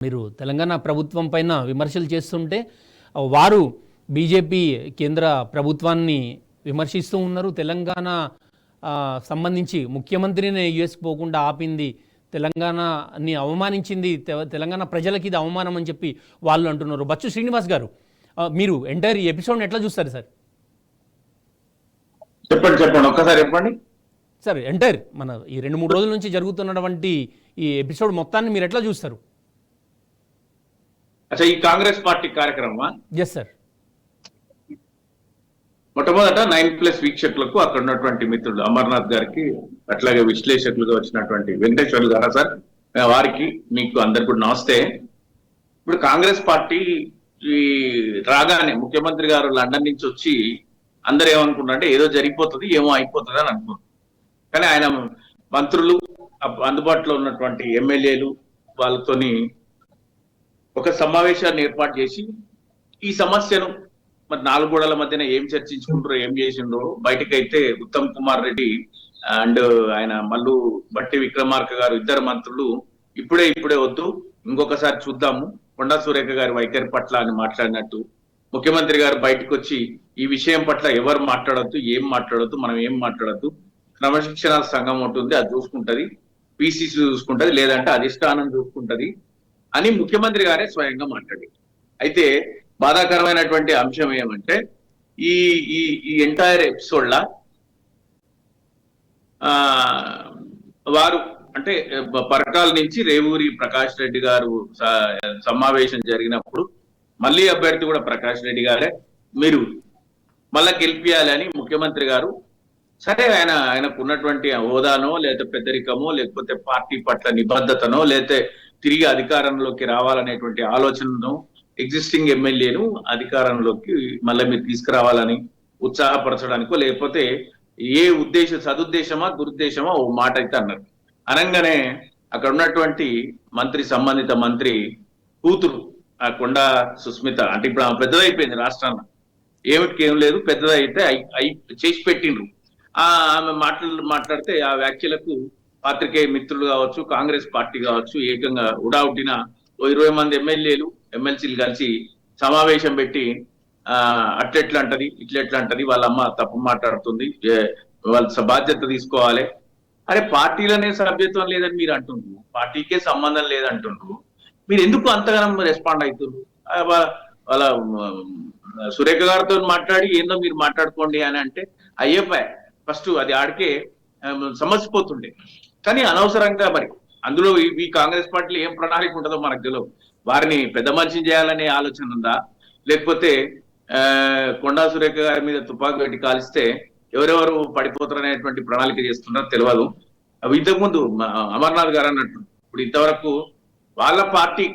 మీరు తెలంగాణ ప్రభుత్వం పైన విమర్శలు చేస్తుంటే వారు బీజేపీ కేంద్ర ప్రభుత్వాన్ని విమర్శిస్తూ ఉన్నారు. తెలంగాణ సంబంధించి ముఖ్యమంత్రిని యుఎస్కి పోకుండా ఆపింది, తెలంగాణని అవమానించింది, తెలంగాణ ప్రజలకి ఇది అవమానం అని చెప్పి వాళ్ళు అంటున్నారు. బచ్చు శ్రీనివాస్ గారు, మీరు ఎంటైర్ ఎపిసోడ్ని ఎట్లా చూస్తారు సార్? చెప్పండి ఒక్కసారి చెప్పండి సార్. ఎంటైర్ మన ఈ 2-3 రోజుల నుంచి జరుగుతున్నటువంటి ఈ ఎపిసోడ్ మొత్తాన్ని మీరు ఎట్లా చూస్తారు? అచ్చా, ఈ కాంగ్రెస్ పార్టీ కార్యక్రమమా? Yes sir. మొట్టమొదట 9+ వీక్షకులకు అక్కడ ఉన్నటువంటి మిత్రులు అమర్నాథ్ గారికి, అట్లాగే విశ్లేషకులుగా వచ్చినటువంటి వెంకటేశ్వర్లు గారా సార్, వారికి మీకు అందరికి కూడా నమస్తే. ఇప్పుడు కాంగ్రెస్ పార్టీ రాగానే ముఖ్యమంత్రి గారు లండన్ నుంచి వచ్చి అందరూ ఏమనుకుంటారంటే ఏదో జరిగిపోతుంది, ఏమో అయిపోతుంది అని అనుకుంటారు. కానీ ఆయన మంత్రులు, అందుబాటులో ఉన్నటువంటి ఎమ్మెల్యేలు వాళ్ళతోని ఒక సమావేశాన్ని ఏర్పాటు చేసి ఈ సమస్యను మరి 4 గోడల మధ్యన ఏం చర్చించుకుంటారో, ఏం చేసిండ్రో బయటకైతే ఉత్తమ్ కుమార్ రెడ్డి అండ్ ఆయన మల్లు బట్టి విక్రమార్క గారు, ఇద్దరు మంత్రులు ఇప్పుడే వద్దు, ఇంకొకసారి చూద్దాము కొండా సురేఖ గారి వైఖరి పట్ల అని మాట్లాడినట్టు, ముఖ్యమంత్రి గారు బయటకు వచ్చి ఈ విషయం పట్ల ఎవరు మాట్లాడద్దు, ఏం మాట్లాడద్దు, మనం ఏం మాట్లాడద్దు, క్రమశిక్షణ సంఘం ఉంటుంది, అది చూసుకుంటది, పిసిసి చూసుకుంటది, లేదంటే అధిష్టానం చూసుకుంటది అని ముఖ్యమంత్రి గారే స్వయంగా మాట్లాడారు. అయితే బాధాకరమైనటువంటి అంశం ఏమంటే ఈ ఈ ఎంటైర్ ఎపిసోడ్ లా వారు అంటే పరకాల నుంచి రేవూరి ప్రకాష్ రెడ్డి గారు సమావేశం జరిగినప్పుడు మళ్ళీ అభ్యర్థి కూడా ప్రకాష్ రెడ్డి గారే, మీరు మళ్ళా గెలిపియాలి అని ముఖ్యమంత్రి గారు, సరే ఆయనకు ఉన్నటువంటి హోదానో లేకపోతే పెద్దరికమో లేకపోతే పార్టీ పట్ల నిబద్ధతనో లేకపోతే తిరిగి అధికారంలోకి రావాలనేటువంటి ఆలోచనను ఎగ్జిస్టింగ్ ఎమ్మెల్యేను అధికారంలోకి మళ్ళీ మీరు తీసుకురావాలని ఉత్సాహపరచడానికో లేకపోతే ఏ సదుద్దేశమా దురుద్దేశమా ఓ మాట అయితే అన్నారు. అనగానే అక్కడ ఉన్నటువంటి సంబంధిత మంత్రి కూతురు ఆ కొండా సుస్మిత, అంటే ఇప్పుడు ఆమె పెద్దదైపోయింది రాష్ట్రాన్ని, ఏమిటికి ఏం లేదు, పెద్దదైతే చేసి పెట్టిండ్రు. ఆమె మాట్లాడితే ఆ వ్యాఖ్యలకు పాత్రికేయ మిత్రులు కావచ్చు, కాంగ్రెస్ పార్టీ కావచ్చు, ఏకంగా ఉడావుడిన 20 మంది ఎమ్మెల్యేలు ఎమ్మెల్సీలు కలిసి సమావేశం పెట్టి అట్లెట్లా అంటది, ఇట్లెట్లా అంటది, వాళ్ళ అమ్మ తప్పు మాట్లాడుతుంది, వాళ్ళ బాధ్యత తీసుకోవాలి. అరే, పార్టీలోనే సభ్యత్వం లేదని మీరు అంటుండ్రు, పార్టీకే సంబంధం లేదంటుండ్రు, మీరు ఎందుకు అంతగానం రెస్పాండ్ అవుతుండ్రు? వాళ్ళ సురేఖ గారితో మాట్లాడి ఏందో మీరు మాట్లాడుకోండి అని అంటే అయ్యే ఫస్ట్ అది ఆడికే సమస్యపోతుండే. కానీ అనవసరంగా మరి అందులో ఈ కాంగ్రెస్ పార్టీలో ఏం ప్రణాళిక ఉంటుందో మనకు తెలియదు. వారిని పెద్ద మనిషిని చేయాలనే ఆలోచన ఉందా, లేకపోతే కొండా సురేఖ గారి మీద తుపాకు పెట్టి కాలిస్తే ఎవరెవరు పడిపోతారనేటువంటి ప్రణాళిక చేస్తున్నారో తెలియదు. ఇంతకుముందు అమర్నాథ్ గారు అన్నట్టు ఇప్పుడు ఇంతవరకు వాళ్ళ పార్టీ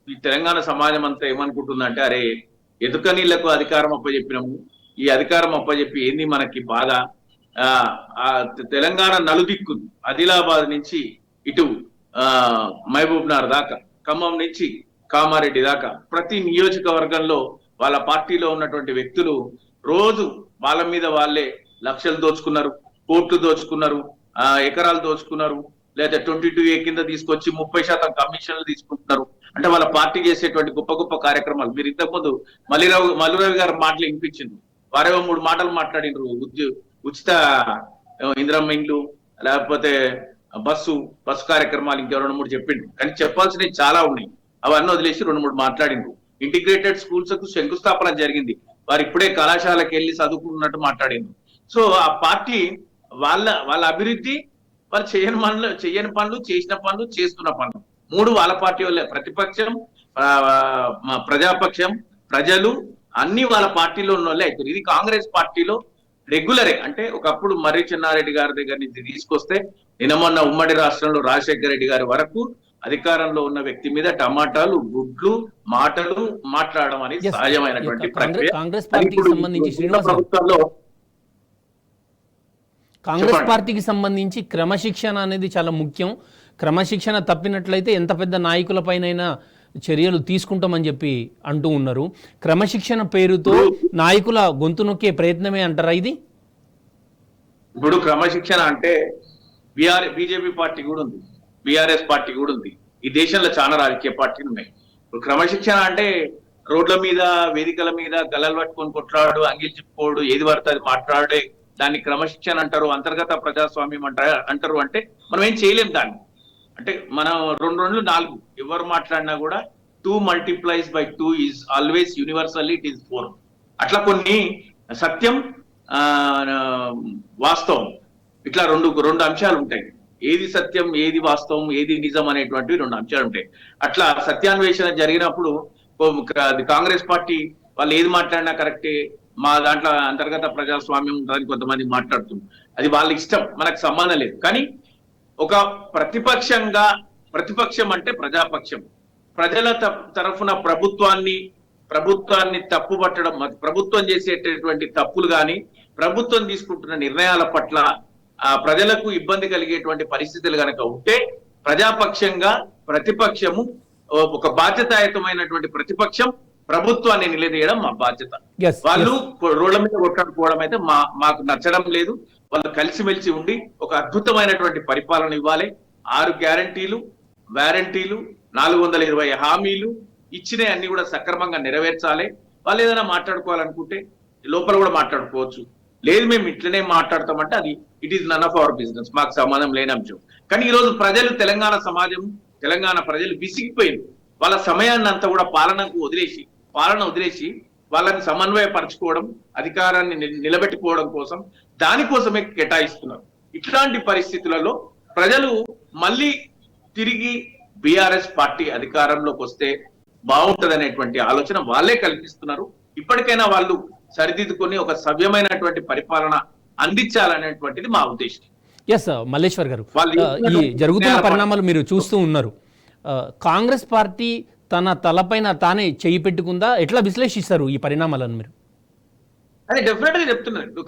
ఈ తెలంగాణ సమాజం అంతా ఏమనుకుంటుందంటే, అరే ఎదుక నీళ్లకు అధికారం అప్పచెప్పినాము, ఈ అధికారం అప్పచెప్పి ఏంది మనకి బాధ, తెలంగాణ నలుదిక్కు ఆదిలాబాద్ నుంచి ఇటు మహబూబ్నగర్ దాకా, ఖమ్మం నుంచి కామారెడ్డి దాకా ప్రతి నియోజకవర్గంలో వాళ్ళ పార్టీలో ఉన్నటువంటి వ్యక్తులు రోజు వాళ్ళ మీద వాళ్ళే లక్షలు దోచుకున్నారు, కోట్లు దోచుకున్నారు, ఎకరాలు దోచుకున్నారు, లేదా 22A కింద తీసుకొచ్చి 30% కమిషన్లు తీసుకుంటున్నారు. అంటే వాళ్ళ పార్టీ చేసేటువంటి గొప్ప గొప్ప కార్యక్రమాలు మీరు ఇంతకుముందు మల్లురవి గారు మాటలు వినిపించింది. వారేవో 3 మాటలు మాట్లాడినరు, ఉచిత ఇందిరమ్మ ఇండ్లు, లేకపోతే బస్సు కార్యక్రమాలు, ఇంకా 2-3 చెప్పిండ్రు. కానీ చెప్పాల్సినవి చాలా ఉన్నాయి, అవన్నీ వదిలేసి 2-3 మాట్లాడిండ్రు. ఇంటిగ్రేటెడ్ స్కూల్స్ కు శంకుస్థాపన జరిగింది, వారు ఇప్పుడే కళాశాలకు వెళ్ళి చదువుకున్నట్టు మాట్లాడిండ్రు. సో ఆ పార్టీ వాళ్ళ అభివృద్ధి, వాళ్ళు చెయ్యని పనులు, చేసిన పనులు, చేస్తున్న పనులు 3 వాళ్ళ పార్టీ వాళ్ళే. ప్రతిపక్షం, ప్రజాపక్షం, ప్రజలు అన్ని వాళ్ళ పార్టీలో ఉన్న వాళ్ళే అవుతారు. ఇది కాంగ్రెస్ పార్టీలో రెగ్యులరే. అంటే ఒకప్పుడు మర్రి చెన్నారెడ్డి గారి దగ్గర నుంచి తీసుకొస్తే నిన్న ఉమ్మడి రాష్ట్రంలో రాజశేఖర రెడ్డి గారి వరకు అధికారంలో ఉన్న వ్యక్తి మీద టమాటాలు, గుడ్లు, మాటలు మాట్లాడడం అనేది సహజమైనటువంటి ప్రక్రియ. కాంగ్రెస్ పార్టీకి సంబంధించి క్రమశిక్షణ అనేది చాలా ముఖ్యం. క్రమశిక్షణ తప్పినట్లయితే ఎంత పెద్ద నాయకులపైనైనా చర్యలు తీసుకుంటామని చెప్పి అంటూ ఉన్నారు. క్రమశిక్షణ పేరుతో నాయకుల గొంతు నొక్కే ప్రయత్నమే అంటారా ఇది? ఇప్పుడు క్రమశిక్షణ అంటే బీజేపీ పార్టీ కూడా ఉంది, బీఆర్ఎస్ పార్టీ కూడా ఉంది, ఈ దేశంలో చాలా రాజకీయ పార్టీలు ఉన్నాయి. ఇప్పుడు క్రమశిక్షణ అంటే రోడ్ల మీద, వేదికల మీద గల్లలు పట్టుకొని కొట్లాడు, అంగిల్ చిప్పుకోడు, ఏది పడితే అది మాట్లాడే దాన్ని క్రమశిక్షణ అంటారు, అంతర్గత ప్రజాస్వామ్యం అంటారు. అంటే మనం ఏం చేయలేం దాన్ని. అంటే మనం 2 2 4 ఎవరు మాట్లాడినా కూడా 2 multiplies by 2 is always universally it is 4. అట్లా కొన్ని సత్యం, వాస్తవం, ఇట్లా రెండు అంశాలు ఉంటాయి. ఏది సత్యం, ఏది వాస్తవం, ఏది నిజం అనేటువంటివి 2 అంశాలు ఉంటాయి. అట్లా సత్యాన్వేషణ జరిగినప్పుడు కాంగ్రెస్ పార్టీ వాళ్ళు ఏది మాట్లాడినా కరెక్టే, మా దాంట్లో అంతర్గత ప్రజాస్వామ్యం ఉంటుందని కొంతమంది మాట్లాడుతున్నారు. అది వాళ్ళ ఇష్టం, మనకు సంబంధం లేదు. కానీ ఒక ప్రతిపక్షం అంటే ప్రజాపక్షం, ప్రజల తరఫున ప్రభుత్వాన్ని తప్పుపట్టడం, ప్రభుత్వం చేసేటటువంటి తప్పులు కానీ, ప్రభుత్వం తీసుకుంటున్న నిర్ణయాల పట్ల ప్రజలకు ఇబ్బంది కలిగేటువంటి పరిస్థితులు కనుక ఉంటే ప్రజాపక్షంగా ప్రతిపక్షము, ఒక బాధ్యతాయుతమైనటువంటి ప్రతిపక్షం ప్రభుత్వాన్ని నిలదీయడం మా బాధ్యత. వాళ్ళు రోడ్ల మీద కొట్లాడుకోవడం అయితే మాకు నచ్చడం లేదు. వాళ్ళు కలిసిమెలిసి ఉండి ఒక అద్భుతమైనటువంటి పరిపాలన ఇవ్వాలి. 6 గ్యారంటీలు, వారంటీలు, 420 హామీలు ఇచ్చినవి అన్ని కూడా సక్రమంగా నెరవేర్చాలి. వాళ్ళు ఏదైనా మాట్లాడుకోవాలనుకుంటే లోపల కూడా మాట్లాడుకోవచ్చు. లేదు మేము ఇట్లనే మాట్లాడతామంటే అది it is none of our business, మాకు సంబంధం లేని అంశం. కానీ ఈ రోజు ప్రజలు, తెలంగాణ ప్రజలు విసిగిపోయింది. వాళ్ళ సమయాన్ని అంతా కూడా పాలన వదిలేసి వాళ్ళని సమన్వయపరచుకోవడం, అధికారాన్ని నిలబెట్టుకోవడం కోసం, దానికోసమే కేటాయిస్తున్నారు. ఇట్లాంటి పరిస్థితులలో ప్రజలు మళ్ళీ తిరిగి బీఆర్ఎస్ పార్టీ అధికారంలోకి వస్తే బాగుంటదనేటువంటి ఆలోచన వాళ్ళే కల్పిస్తున్నారు. ఇప్పటికైనా వాళ్ళు సరిదిద్దుకొని ఒక సవ్యమైనటువంటి పరిపాలన అందించాలనేటువంటిది మా ఉద్దేశం. ఎస్ మల్లేశ్వర్ గారు, ఈ జరుగుతున్న పరిణామాలు మీరు చూస్తూ ఉన్నారు. కాంగ్రెస్ పార్టీ తన తలపైన తానే చేయి పెట్టుకుందా? ఎట్లా విశ్లేషిస్తారు ఈ పరిణామాలను మీరు? అదే డెఫినెట్ గా చెప్తున్నారు.